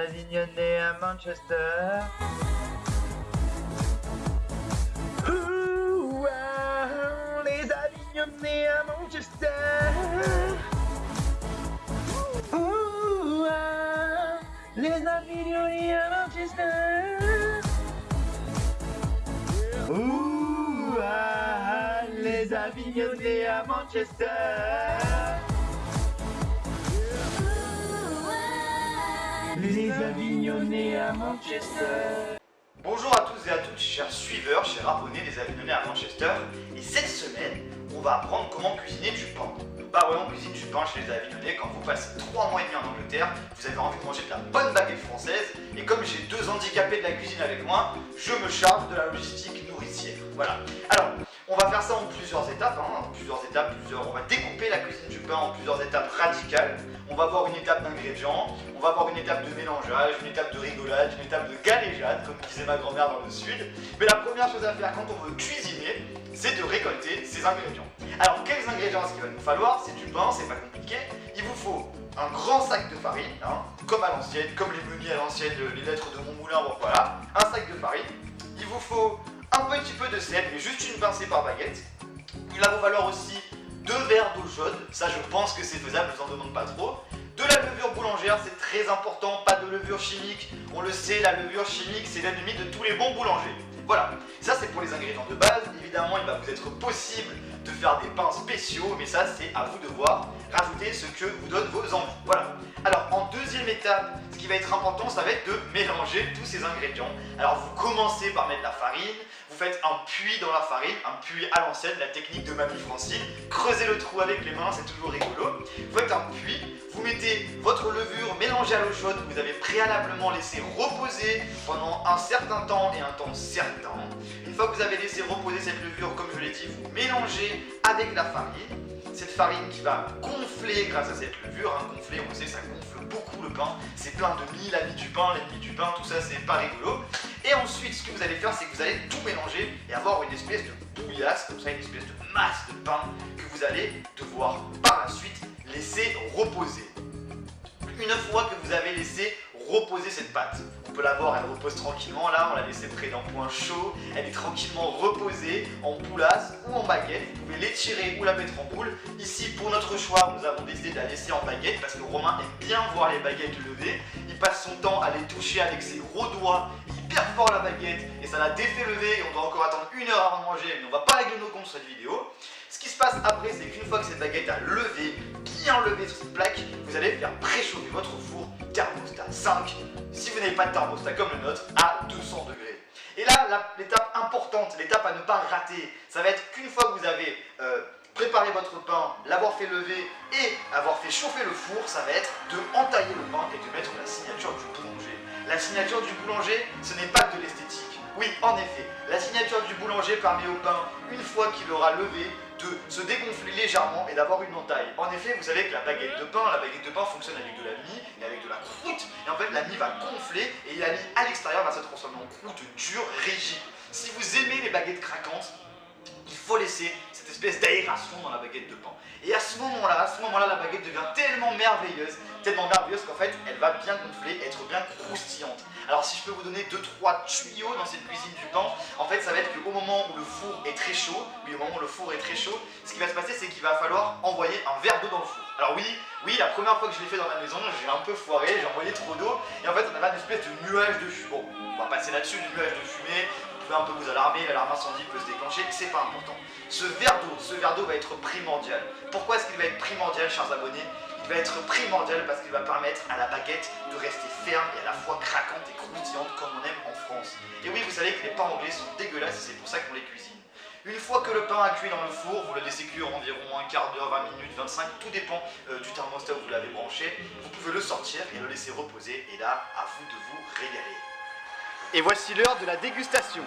Avignonnais à Manchester. Les Avignonnais à Manchester. Les Avignonnais à Manchester. Les Avignonnais à Manchester. Les Avignonnais à Manchester. Bonjour à tous et à toutes, chers suiveurs, chers abonnés des Avignonnais à Manchester. Et cette semaine, on va apprendre comment cuisiner du pain. Bah ouais, on cuisine du pain chez les Avignonnais. Quand vous passez 3 mois et demi en Angleterre, vous avez envie de manger de la bonne baguette française. Et comme j'ai 2 handicapés de la cuisine avec moi, je me charge de la logistique nourricière. Voilà. Alors, on va faire ça en plusieurs étapes, on va découper la cuisine du pain en plusieurs étapes radicales. On va voir une étape d'ingrédients, on va voir une étape de mélangeage, une étape de rigolade, une étape de galéjade, comme disait ma grand-mère dans le sud. Mais la première chose à faire quand on veut cuisiner, c'est de récolter ces ingrédients. Alors, quels ingrédients est-ce qu'il va nous falloir? C'est du pain, c'est pas compliqué. Il vous faut un grand sac de farine, comme à l'ancienne, comme les menus à l'ancienne, les lettres de mon moulin, bon, voilà. Un sac de farine. Il vous faut un petit peu de sel, mais juste une pincée par baguette. Il va vous falloir aussi 2 verres d'eau chaude, ça je pense que c'est faisable, je vous en demande pas trop. De la levure boulangère, c'est très important, pas de levure chimique. On le sait, la levure chimique, c'est l'ennemi de tous les bons boulangers. Voilà, ça c'est pour les ingrédients de base. Évidemment, il va vous être possible de faire des pains spéciaux, mais ça c'est à vous de voir. Rajoutez ce que vous donne vos envies. Voilà. Alors en deuxième étape, ce qui va être important, ça va être de mélanger tous ces ingrédients. Alors vous commencez par mettre la farine, vous faites un puits dans la farine, un puits à l'ancienne, la technique de Mamie Francine. Creusez le trou avec les mains, c'est toujours rigolo. Vous faites un puits, vous mettez votre levure mélangée à l'eau chaude que vous avez préalablement laissé reposer pendant un certain temps et un temps certain. Une fois que vous avez laissé reposer cette levure, comme je l'ai dit, vous mélangez avec la farine. Cette farine qui va gonfler grâce à cette levure, gonfler, on le sait, ça gonfle beaucoup le pain. C'est plein de mie, l'ami du pain, l'ennemi du pain, tout ça c'est pas rigolo. Et ensuite, ce que vous allez faire, c'est que vous allez tout mélanger et avoir une espèce de bouillasse, comme ça, une espèce de masse de pain que vous allez devoir par la suite laisser reposer. Une fois que vous avez laissé reposer cette pâte, on peut la voir, elle repose tranquillement, là on l'a laissée près d'un point chaud, elle est tranquillement reposée en poulasse ou en baguette, vous pouvez l'étirer ou la mettre en boule. Ici pour notre choix, nous avons décidé de la laisser en baguette parce que Romain aime bien voir les baguettes levées, il passe son temps à les toucher avec ses gros doigts, il perfore la baguette et ça la défait lever et on doit encore attendre 1 heure avant de manger, mais on va pas régler nos comptes sur cette vidéo. Ce qui se passe après, c'est qu'une fois que cette baguette a levé, bien levé sur cette plaque, vous allez faire préchauffer votre four thermostat 5, si vous n'avez pas de thermostat comme le nôtre, à 200 degrés. Et là, l'étape importante, l'étape à ne pas rater, ça va être qu'une fois que vous avez préparé votre pain, l'avoir fait lever et avoir fait chauffer le four, ça va être de entailler le pain et de mettre la signature du boulanger. La signature du boulanger, ce n'est pas que de l'esthétique. Oui, en effet, la signature du boulanger permet au pain, une fois qu'il aura levé, de se dégonfler légèrement et d'avoir une entaille. En effet, vous savez que la baguette de pain fonctionne avec de la mie et avec de la croûte. Et en fait, la mie va gonfler et la mie à l'extérieur va se transformer en croûte dure, rigide. Si vous aimez les baguettes craquantes, il faut laisser cette espèce d'aération dans la baguette de pain. Et à ce moment-là, la baguette devient tellement merveilleuse qu'en fait, elle va bien gonfler, être bien croustillante. Alors si je peux vous donner 2-3 tuyaux dans cette cuisine du pain, en fait ça va être qu'au moment où le four est très chaud, ce qui va se passer c'est qu'il va falloir envoyer un verre d'eau dans le four. Alors oui, la première fois que je l'ai fait dans la maison, j'ai un peu foiré, j'ai envoyé trop d'eau, et en fait on avait une espèce de nuage de fumée. Bon, on va passer là-dessus, du nuage de fumée, vous pouvez un peu vous alarmer, l'alarme incendie peut se déclencher, c'est pas important. Ce verre d'eau va être primordial. Pourquoi est-ce qu'il va être primordial, chers abonnés? Il va être primordial parce qu'il va permettre à la baguette de rester ferme et à la fois craquante et croustillante comme on aime en France. Et oui, vous savez que les pains anglais sont dégueulasses et c'est pour ça qu'on les cuisine. Une fois que le pain a cuit dans le four, vous le laissez cuire environ un quart d'heure, 20 minutes, 25, tout dépend du thermostat où vous l'avez branché. Vous pouvez le sortir et le laisser reposer et là, à vous de vous régaler. Et voici l'heure de la dégustation.